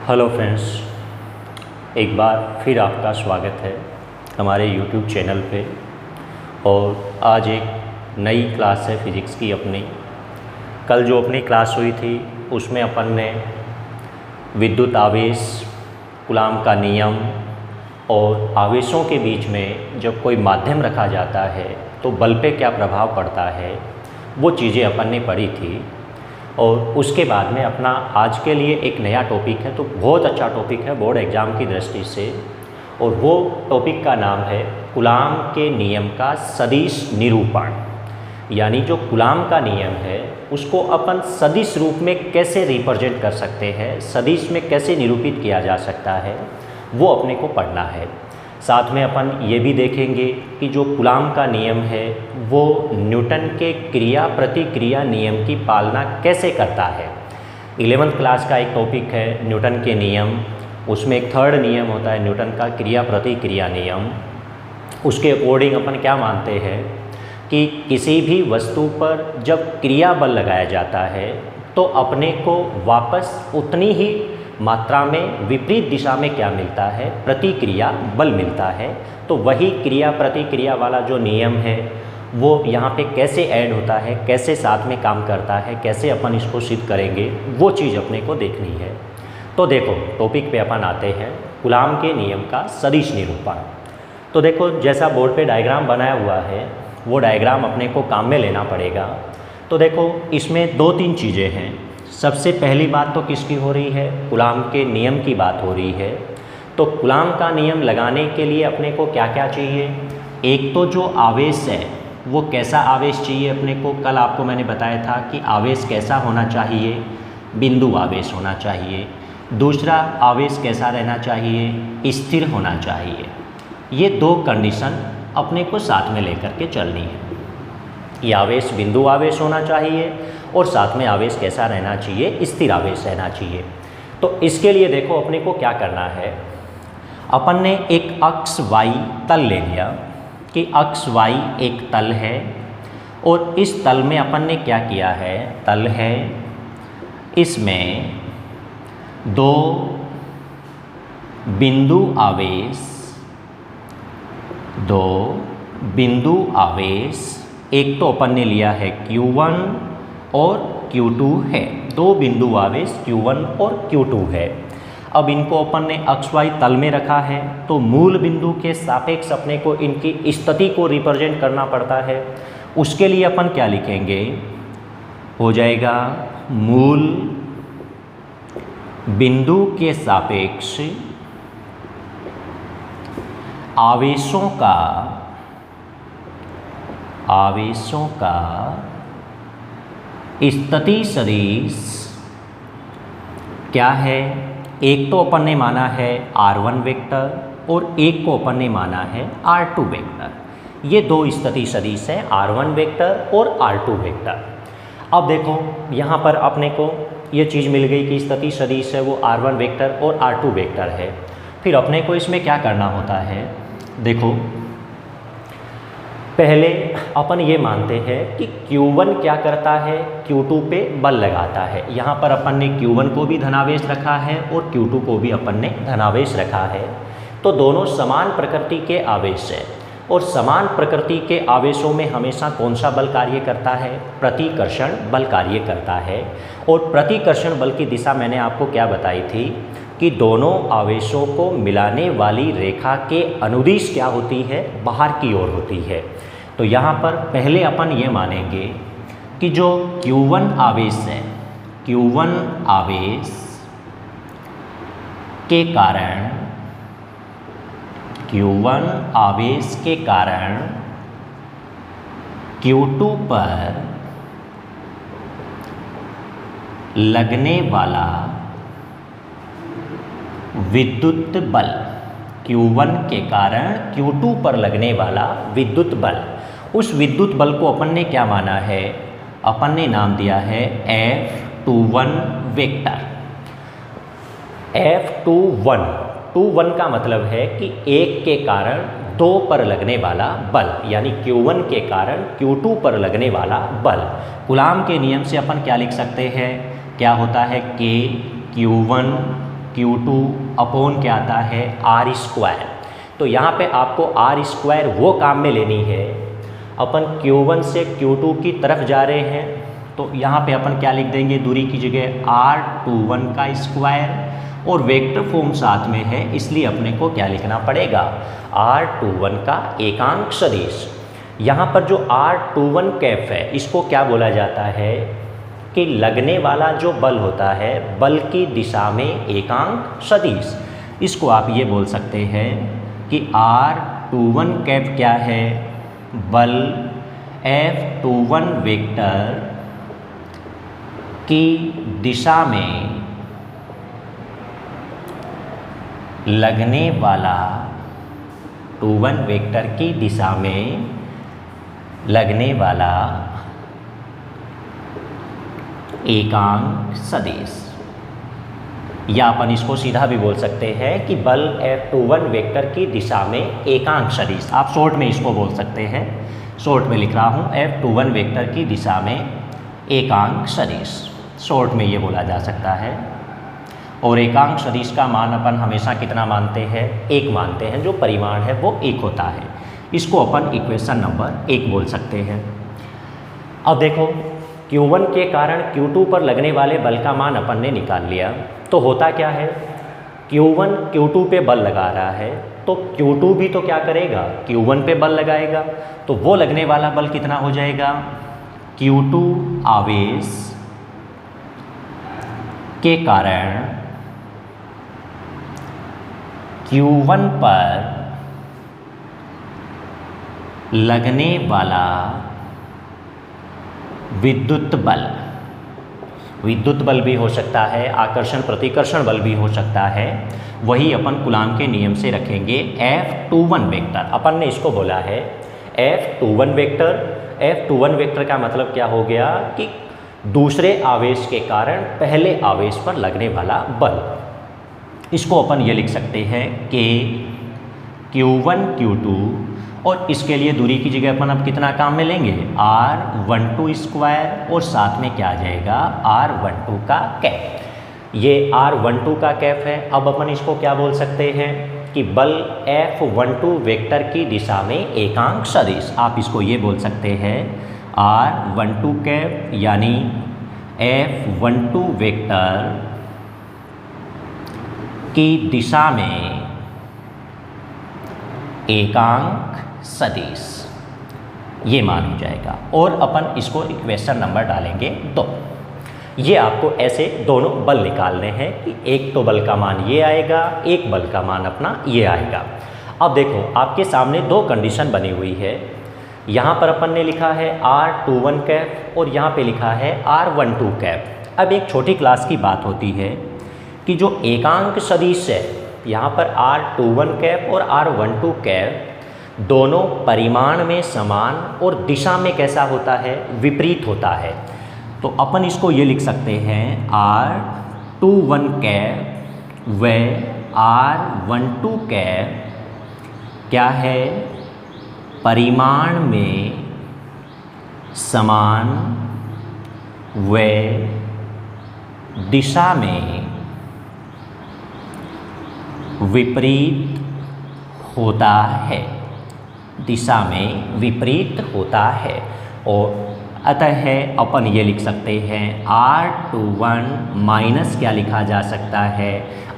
Hello friends, एक बार फिर आपका स्वागत है हमारे यूट्यूब चैनल पे। और आज एक नई क्लास है फिज़िक्स की अपनी। कल जो अपनी क्लास हुई थी उसमें अपन ने विद्युत आवेश, कूलाम का नियम और आवेशों के बीच में जब कोई माध्यम रखा जाता है तो बल पे क्या प्रभाव पड़ता है, वो चीज़ें अपन ने पढ़ी थी। और उसके बाद में अपना आज के लिए एक नया टॉपिक है, तो बहुत अच्छा टॉपिक है बोर्ड एग्ज़ाम की दृष्टि से। और वो टॉपिक का नाम है कूलाम के नियम का सदिश निरूपण। यानी जो कूलाम का नियम है उसको अपन सदिश रूप में कैसे रिप्रेजेंट कर सकते हैं, सदिश में कैसे निरूपित किया जा सकता है, वो अपने को पढ़ना है। साथ में अपन ये भी देखेंगे कि जो कूलाम का नियम है वो न्यूटन के क्रिया प्रतिक्रिया नियम की पालना कैसे करता है। 11th क्लास का एक टॉपिक है न्यूटन के नियम, उसमें एक थर्ड नियम होता है न्यूटन का क्रिया प्रतिक्रिया नियम। उसके अकॉर्डिंग अपन क्या मानते हैं कि किसी भी वस्तु पर जब क्रिया बल लगाया जाता है तो अपने को वापस उतनी ही मात्रा में विपरीत दिशा में क्या मिलता है, प्रतिक्रिया बल मिलता है। तो वही क्रिया प्रतिक्रिया वाला जो नियम है वो यहाँ पे कैसे ऐड होता है, कैसे साथ में काम करता है, कैसे अपन इसको सिद्ध करेंगे, वो चीज़ अपने को देखनी है। तो देखो टॉपिक पे अपन आते हैं कूलाम के नियम का सदिश निरूपण। तो देखो जैसा बोर्ड पे डायग्राम बनाया हुआ है वो डायग्राम अपने को काम में लेना पड़ेगा। तो देखो इसमें दो तीन चीज़ें हैं। सबसे पहली बात तो किसकी हो रही है, कूलाम के नियम की बात हो रही है। तो कूलाम का नियम लगाने के लिए अपने को क्या क्या चाहिए, एक तो जो आवेश है वो कैसा आवेश चाहिए अपने को। कल आपको मैंने बताया था कि आवेश कैसा होना चाहिए, बिंदु आवेश होना चाहिए। दूसरा आवेश कैसा रहना चाहिए, स्थिर होना चाहिए। ये दो कंडीशन अपने को साथ में लेकर के चलनी है। ये आवेश बिंदु आवेश होना चाहिए और साथ में आवेश कैसा रहना चाहिए, स्थिर आवेश रहना चाहिए। तो इसके लिए देखो अपने को क्या करना है, अपन ने एक अक्ष y तल ले लिया कि अक्ष y एक तल है और इस तल में अपन ने क्या किया है, तल है, इसमें दो बिंदु आवेश, एक तो अपन ने लिया है Q1 और Q2 है। दो बिंदु आवेश Q1 और Q2 है। अब इनको अपन ने अक्ष y तल में रखा है तो मूल बिंदु के सापेक्ष अपने को इनकी स्थिति को रिप्रेजेंट करना पड़ता है। उसके लिए अपन क्या लिखेंगे, हो जाएगा मूल बिंदु के सापेक्ष आवेशों का स्थिति सदिश क्या है। एक तो अपन ने माना है R1 वेक्टर और एक को अपन ने माना है R2 वेक्टर। ये दो स्थिति सदिश है, R1 वेक्टर और R2 वेक्टर। अब देखो यहाँ पर अपने को ये चीज़ मिल गई कि स्थिति सदिश है वो R1 वेक्टर और R2 वेक्टर है। फिर अपने को इसमें क्या करना होता है, देखो पहले अपन ये मानते हैं कि Q1 क्या करता है, Q2 पे बल लगाता है। यहाँ पर अपन ने Q1 को भी धनावेश रखा है और Q2 को भी अपन ने धनावेश रखा है। तो दोनों समान प्रकृति के आवेश है और समान प्रकृति के आवेशों में हमेशा कौन सा बल कार्य करता है, प्रतिकर्षण बल कार्य करता है। और प्रतिकर्षण बल की दिशा मैंने आपको क्या बताई थी कि दोनों आवेशों को मिलाने वाली रेखा के अनुदिश क्या होती है, बाहर की ओर होती है। तो यहाँ पर पहले अपन ये मानेंगे कि जो Q1 आवेश है, Q1 आवेश के कारण, Q1 आवेश के कारण Q2 पर लगने वाला विद्युत बल, Q1 के कारण Q2 पर लगने वाला विद्युत बल, उस विद्युत बल को अपन ने क्या माना है, अपन ने नाम दिया है F21 वेक्टर। F21 का मतलब है कि एक के कारण दो पर लगने वाला बल, यानी Q1 के कारण Q2 पर लगने वाला बल। कूलाम के नियम से अपन क्या लिख सकते हैं, क्या होता है K Q1 Q2 अपॉन क्या आता है आर स्क्वायर। तो यहाँ पे आपको आर स्क्वायर वो काम में लेनी है, अपन Q1 से Q2 की तरफ जा रहे हैं तो यहाँ पे अपन क्या लिख देंगे, दूरी की जगह R21 का स्क्वायर और वेक्टर फॉर्म साथ में है इसलिए अपने को क्या लिखना पड़ेगा, R21 का एकांक सदिश। यहाँ पर जो R21 कैफ है इसको क्या बोला जाता है कि लगने वाला जो बल होता है बल की दिशा में एकांक सदिश। इसको आप ये बोल सकते हैं कि R21 कैफ क्या है, बल F21 वेक्टर की दिशा में लगने वाला 21 वेक्टर की दिशा में लगने वाला एकांक सदिश। या अपन इसको सीधा भी बोल सकते हैं कि बल F21 वेक्टर की दिशा में एकांक सदिश। आप शॉर्ट में इसको बोल सकते हैं, शॉर्ट में लिख रहा हूँ F21 वेक्टर की दिशा में एकांक सदिश, शॉर्ट में ये बोला जा सकता है। और एकांक सदिश का मान अपन हमेशा कितना मानते हैं, एक मानते हैं, जो परिमाण है वो एक होता है। इसको अपन इक्वेशन नंबर 1 बोल सकते हैं। अब देखो Q1 के कारण Q2 पर लगने वाले बल का मान अपन ने निकाल लिया, तो होता क्या है, Q1 Q2 पे बल लगा रहा है तो Q2 भी तो क्या करेगा, Q1 पे बल लगाएगा, तो वो लगने वाला बल कितना हो जाएगा, Q2 आवेश के कारण Q1 पर लगने वाला विद्युत बल, विद्युत बल भी हो सकता है, आकर्षण प्रतिकर्षण बल भी हो सकता है, वही अपन कूलाम के नियम से रखेंगे F21 वेक्टर। अपन ने इसको बोला है F21 वेक्टर। F21 वेक्टर का मतलब क्या हो गया कि दूसरे आवेश के कारण पहले आवेश पर लगने वाला बल। इसको अपन ये लिख सकते हैं कि Q1 Q2 और इसके लिए दूरी की जगह अपन अब कितना काम में लेंगे, R12 स्क्वायर और साथ में क्या आ जाएगा, R12 का कैप। ये R12 का कैप है। अब अपन इसको क्या बोल सकते हैं कि बल F12 वेक्टर की दिशा में एकांक सदिश। आप इसको ये बोल सकते हैं R12 कैप यानी F12 वेक्टर की दिशा में एकांक सदिश, ये मान हो जाएगा। और अपन इसको इक्वेशन नंबर डालेंगे 2। ये आपको ऐसे दोनों बल निकालने हैं कि एक तो बल का मान ये आएगा, एक बल का मान अपना ये आएगा। अब देखो आपके सामने 2 कंडीशन बनी हुई है। यहाँ पर अपन ने लिखा है R21 कैप और यहाँ पे लिखा है R12 कैप। अब एक छोटी क्लास की बात होती है कि जो एकांक सदिश है, यहाँ पर R21 कैप और R12 कैप दोनों परिमाण में समान और दिशा में कैसा होता है, विपरीत होता है। तो अपन इसको ये लिख सकते हैं R21 कैप व R12 कैप क्या है, परिमाण में समान व दिशा में विपरीत होता है, दिशा में विपरीत होता है। और अतः अपन ये लिख सकते हैं R21 माइनस क्या लिखा जा सकता है,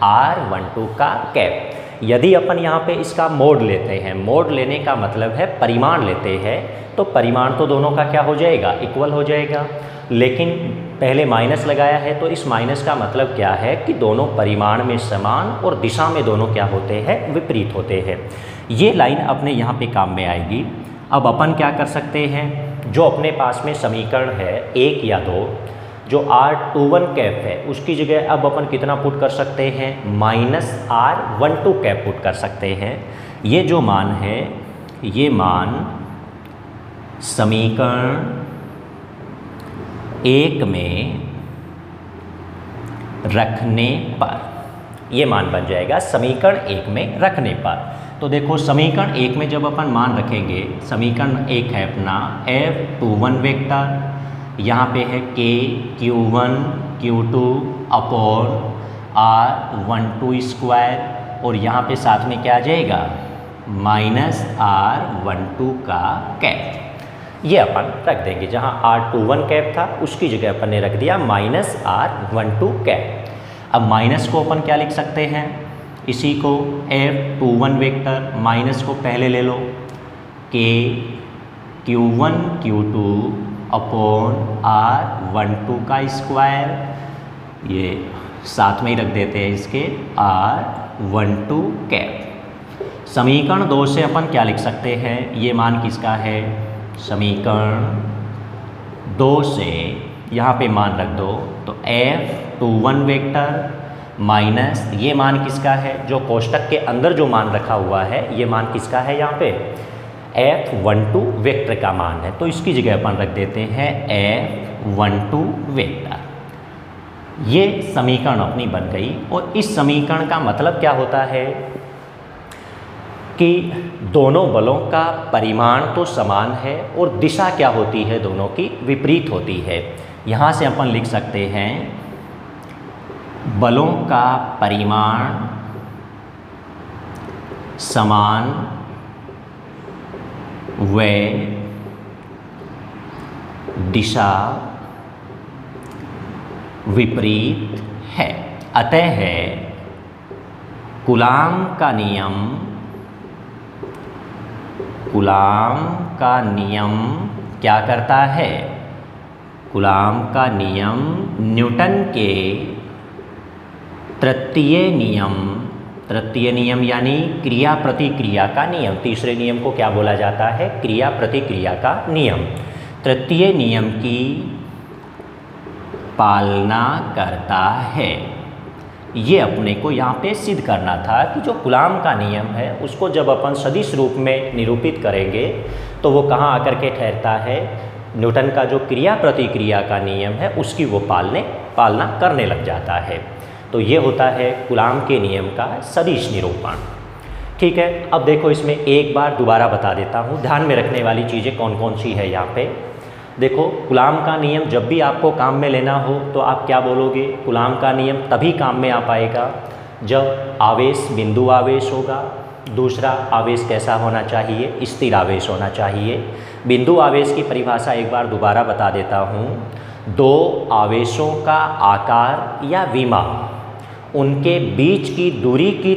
R12 का कैप। यदि अपन यहाँ पे इसका मोड लेते हैं, मोड लेने का मतलब है परिमाण लेते हैं, तो परिमाण तो दोनों का क्या हो जाएगा, इक्वल हो जाएगा। लेकिन पहले माइनस लगाया है तो इस माइनस का मतलब क्या है कि दोनों परिमाण में समान और दिशा में दोनों क्या होते हैं, विपरीत होते हैं। ये लाइन अपने यहाँ पे काम में आएगी। अब अपन क्या कर सकते हैं, जो अपने पास में समीकरण है 1 या 2, जो R21 कैप है उसकी जगह अब अपन कितना पुट कर सकते हैं, -R12 कैप पुट कर सकते हैं। ये जो मान है, ये मान समीकरण 1 में रखने पर, ये मान बन जाएगा समीकरण 1 में रखने पर। तो देखो समीकरण 1 में जब अपन मान रखेंगे, समीकरण 1 है अपना F21 वेक्टर, यहाँ पे है K Q1 Q2 upon R12 square और यहाँ पे साथ में क्या आ जाएगा माइनस R12 का कैप। ये अपन रख देंगे, जहाँ R21 कैप था उसकी जगह अपन ने रख दिया माइनस R12 कैप। अब माइनस को अपन क्या लिख सकते हैं, इसी को F21 वेक्टर, माइनस को पहले ले लो के Q1 Q2 अपॉन R12 का स्क्वायर, ये साथ में ही रख देते हैं इसके R12 कैप। समीकरण 2 से अपन क्या लिख सकते हैं, ये मान किसका है, समीकरण 2 से यहाँ पे मान रख दो तो F21 वेक्टर माइनस ये मान किसका है, जो कोष्टक के अंदर जो मान रखा हुआ है ये मान किसका है, यहाँ पे F12 वेक्टर का मान है, तो इसकी जगह अपन रख देते हैं F12 वेक्टर। ये समीकरण अपनी बन गई। और इस समीकरण का मतलब क्या होता है कि दोनों बलों का परिमाण तो समान है और दिशा क्या होती है, दोनों की विपरीत होती है। यहाँ से अपन लिख सकते हैं बलों का परिमाण समान व दिशा विपरीत है। अतः कूलाम का नियम क्या करता है, कूलाम का नियम न्यूटन के तृतीय नियम यानी क्रिया प्रतिक्रिया का नियम, तीसरे नियम को क्या बोला जाता है, क्रिया प्रतिक्रिया का नियम, तृतीय नियम की पालना करता है। ये अपने को यहाँ पे सिद्ध करना था कि जो कूलाम का नियम है उसको जब अपन सदिश रूप में निरूपित करेंगे तो वो कहाँ आकर के ठहरता है, न्यूटन का जो क्रिया प्रतिक्रिया का नियम है उसकी वो पालना करने लग जाता है। तो ये होता है कूलाम के नियम का सदिश निरूपण। ठीक है, अब देखो इसमें एक बार दोबारा बता देता हूँ, ध्यान में रखने वाली चीज़ें कौन कौन सी है यहाँ पे। देखो कूलाम का नियम जब भी आपको काम में लेना हो तो आप क्या बोलोगे, कूलाम का नियम तभी काम में आ पाएगा जब आवेश बिंदु आवेश होगा। दूसरा, आवेश कैसा होना चाहिए, स्थिर आवेश होना चाहिए। बिंदु आवेश की परिभाषा एक बार दोबारा बता देता हूँ, दो आवेशों का आकार या विमा उनके बीच की दूरी की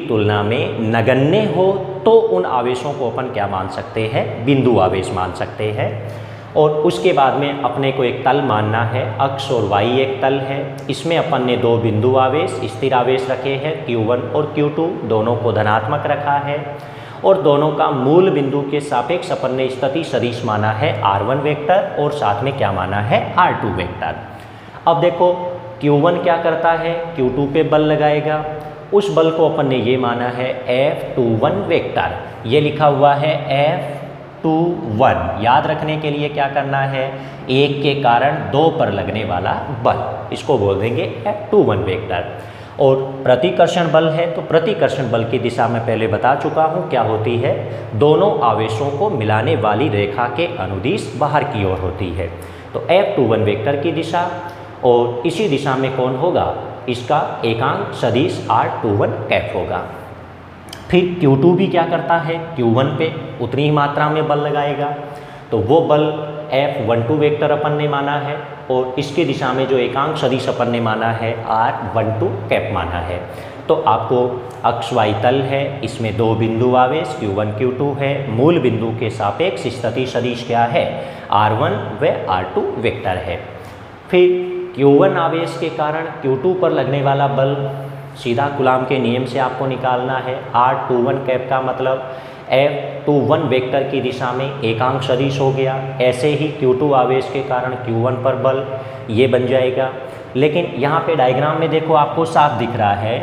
तुलना में नगण्य हो तो उन आवेशों को अपन क्या मान सकते हैं, बिंदु आवेश मान सकते हैं। और उसके बाद में अपने को एक तल मानना है, अक्ष और वाई एक तल है, इसमें अपन ने दो बिंदु आवेश स्थिर आवेश रखे हैं Q1 और Q2, दोनों को धनात्मक रखा है और दोनों का मूल बिंदु के सापेक्ष अपन ने स्थिति सदिश माना है R1 वेक्टर और साथ में क्या माना है, R2 वेक्टर। अब देखो Q1 क्या करता है, Q2 पे बल लगाएगा, उस बल को अपन ने ये माना है F21 वेक्टर, ये लिखा हुआ है F21। याद रखने के लिए क्या करना है, एक के कारण दो पर लगने वाला बल, इसको बोल देंगे F21 वेक्टर। और प्रतिकर्षण बल है तो प्रतिकर्षण बल की दिशा मैं पहले बता चुका हूँ क्या होती है, दोनों आवेशों को मिलाने वाली रेखा के अनुदिश बाहर की ओर होती है। तो F21 वेक्टर की दिशा, और इसी दिशा में कौन होगा, इसका एकांक सदिश R21 कैप होगा। फिर Q2 भी क्या करता है, Q1 पे उतनी ही मात्रा में बल लगाएगा, तो वो बल F12 वेक्टर अपन ने माना है और इसके दिशा में जो एकांक सदिश अपन ने माना है R12 कैप माना है। तो आपको अक्ष वाई तल है, इसमें दो बिंदु आवेश Q1 Q2 है, मूल बिंदु के सापेक्ष स्थिति सदिश क्या है, R1 व R2 वेक्टर है। फिर Q1 आवेश के कारण Q2 पर लगने वाला बल सीधा कूलाम के नियम से आपको निकालना है। R21 कैप का मतलब F21 वेक्टर की दिशा में एकांक सदिश हो गया। ऐसे ही Q2 आवेश के कारण Q1 पर बल ये बन जाएगा। लेकिन यहाँ पे डायग्राम में देखो आपको साफ दिख रहा है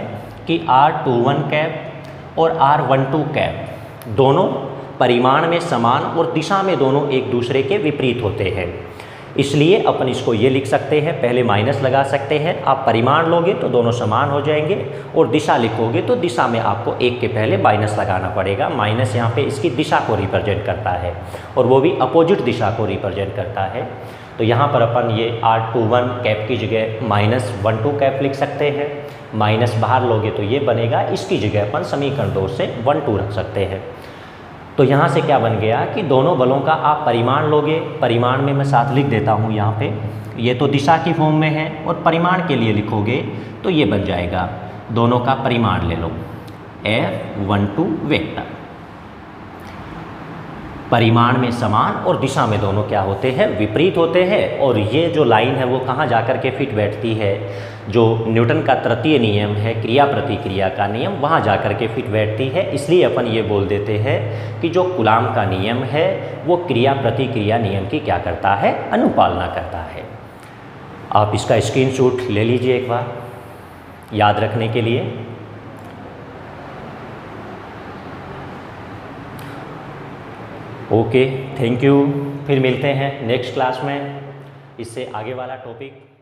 कि R21 कैप और R12 कैप दोनों परिमाण में समान और दिशा में दोनों एक दूसरे के विपरीत होते हैं, इसलिए अपन इसको ये लिख सकते हैं, पहले माइनस लगा सकते हैं। आप परिमाण लोगे तो दोनों समान हो जाएंगे और दिशा लिखोगे तो दिशा में आपको एक के पहले माइनस लगाना पड़ेगा। माइनस यहाँ पे इसकी दिशा को रिप्रेजेंट करता है और वो भी अपोजिट दिशा को रिप्रेजेंट करता है। तो यहाँ पर अपन ये R21 कैप की जगह -12 कैप लिख सकते हैं। माइनस बाहर लोगे तो ये बनेगा, इसकी जगह अपन समीकरण 2 से 12 रख सकते हैं। तो यहाँ से क्या बन गया कि दोनों बलों का आप परिमाण लोगे, परिमाण में मैं साथ लिख देता हूँ यहाँ पे, ये तो दिशा की फॉर्म में है, और परिमाण के लिए लिखोगे तो ये बन जाएगा, दोनों का परिमाण ले लो, F12 वेक्टर। परिमाण में समान और दिशा में दोनों क्या होते हैं, विपरीत होते हैं। और ये जो लाइन है वो कहाँ जा कर के फिट बैठती है, जो न्यूटन का तृतीय नियम है, क्रिया प्रतिक्रिया का नियम, वहाँ जा कर के फिट बैठती है। इसलिए अपन ये बोल देते हैं कि जो कूलाम का नियम है वो क्रिया प्रतिक्रिया नियम की क्या करता है, अनुपालना करता है। आप इसका स्क्रीनशॉट ले लीजिए एक बार याद रखने के लिए। Okay, thank you. फिर मिलते हैं नेक्स्ट क्लास में, इससे आगे वाला टॉपिक